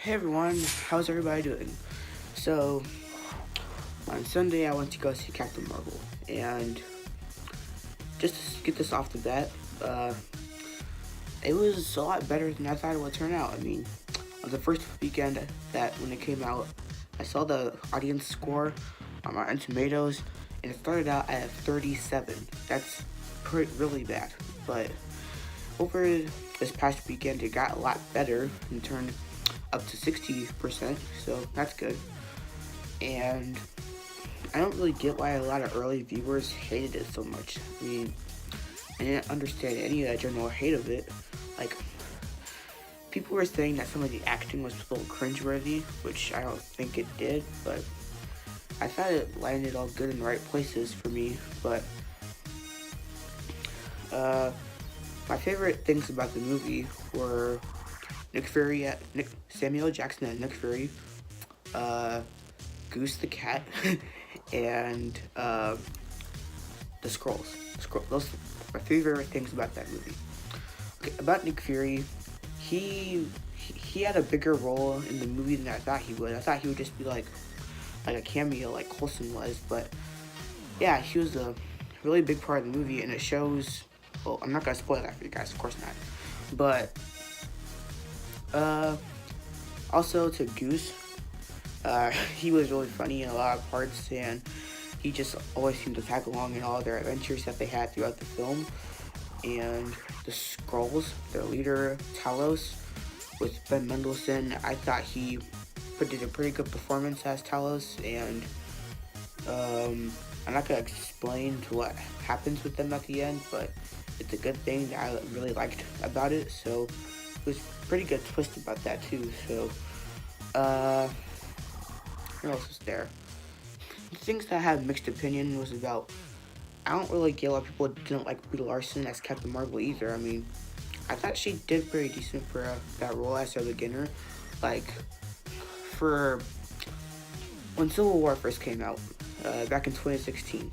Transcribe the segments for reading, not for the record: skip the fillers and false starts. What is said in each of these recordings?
Hey everyone, how's everybody doing? So, on Sunday I went to go see Captain Marvel, and just to get this off the bat, it was a lot better than I thought it would turn out. I mean, on the first weekend that when it came out, I saw the audience score on Rotten Tomatoes, and it started out at 37. That's really bad, but over this past weekend it got a lot better and turned up to 60%, so that's good. And I don't really get why a lot of early viewers hated it so much. I mean, I didn't understand any of that general hate of it. Like, people were saying that some of the acting was a little cringeworthy, which I don't think it did, but I thought it landed all good in the right places for me. But my favorite things about the movie were Samuel Jackson and Nick Fury, Goose the cat, and the Skrulls. Those are my favorite things about that movie. Okay, about Nick Fury, he had a bigger role in the movie than I thought he would. I thought he would just be like a cameo, like Coulson was, but yeah, he was a really big part of the movie, and it shows. Well, I'm not gonna spoil that for you guys, of course not, but also to Goose, he was really funny in a lot of parts, and he just always seemed to tag along in all their adventures that they had throughout the film. And the Skrulls, their leader Talos, with Ben Mendelsohn, I thought he did a pretty good performance as Talos, and I'm not gonna explain to what happens with them at the end, but it's a good thing that I really liked about it. So it was a pretty good twist about that too. So what else is there? Things that I have mixed opinion was about. I don't really get why people didn't like Brie Larson as Captain Marvel either. I mean, I thought she did pretty decent for that role as a beginner. Like, for when Civil War first came out, back in 2016,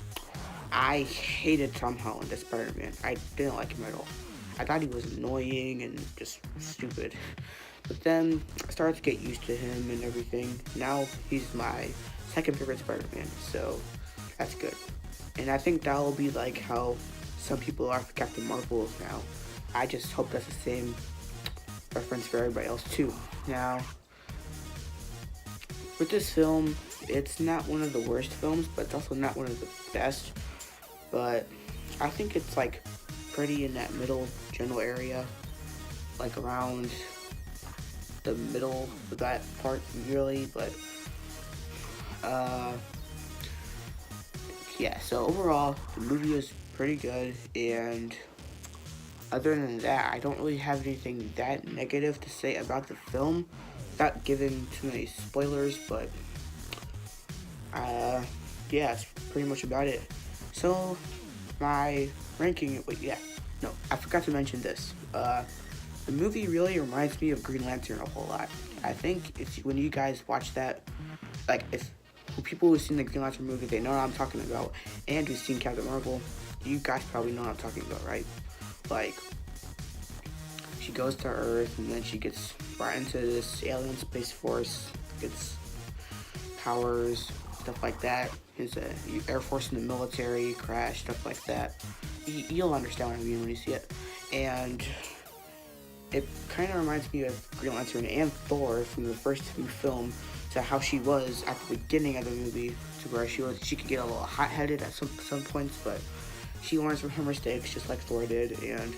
I hated Tom Holland as Spider-Man. I didn't like him at all. I thought he was annoying and just stupid. But then I started to get used to him and everything. Now he's my second favorite Spider-Man, so that's good. And I think that will be like how some people are for Captain Marvel now. I just hope that's the same reference for everybody else too. Now, with this film, it's not one of the worst films, but it's also not one of the best. But I think it's like pretty in that middle general area, like around the middle of that part really. But yeah, so overall the movie was pretty good, and other than that, I don't really have anything that negative to say about the film without giving too many spoilers. But yeah, that's pretty much about it. So my ranking, I forgot to mention this. The movie really reminds me of Green Lantern a whole lot. I think when you guys watch that, like, if people who've seen the Green Lantern movie, they know what I'm talking about, and who've seen Captain Marvel, you guys probably know what I'm talking about, right? Like, she goes to Earth, and then she gets brought into this alien space force, gets powers, stuff like that. Is a Air Force in the military, crash, stuff like that. You'll understand what I mean when you see it. And it kind of reminds me of Green Lantern and Thor from the first two films, to how she was at the beginning of the movie, to where she could get a little hot-headed at some points, but she learns from her mistakes just like Thor did, and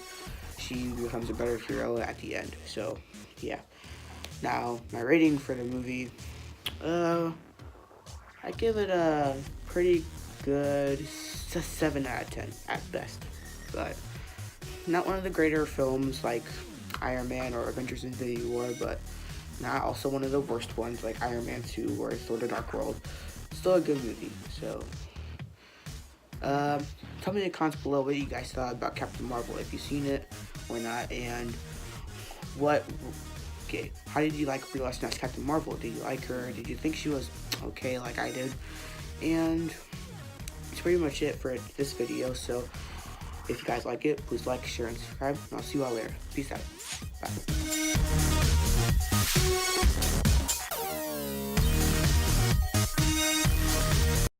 she becomes a better hero at the end. So yeah. Now my rating for the movie, I give it a pretty good 7 out of 10 at best, but not one of the greater films like Iron Man or Avengers Infinity War, but not also one of the worst ones like Iron Man 2 or Thor the Dark World. Still a good movie. So tell me in the comments below what you guys thought about Captain Marvel, if you've seen it or not, and how did you like Brie Larson as Captain Marvel? Did you like her? Did you think she was okay like I did? And it's pretty much it for this video. So if you guys like it, please like, share, and subscribe, and I'll see you all later. Peace out. Bye.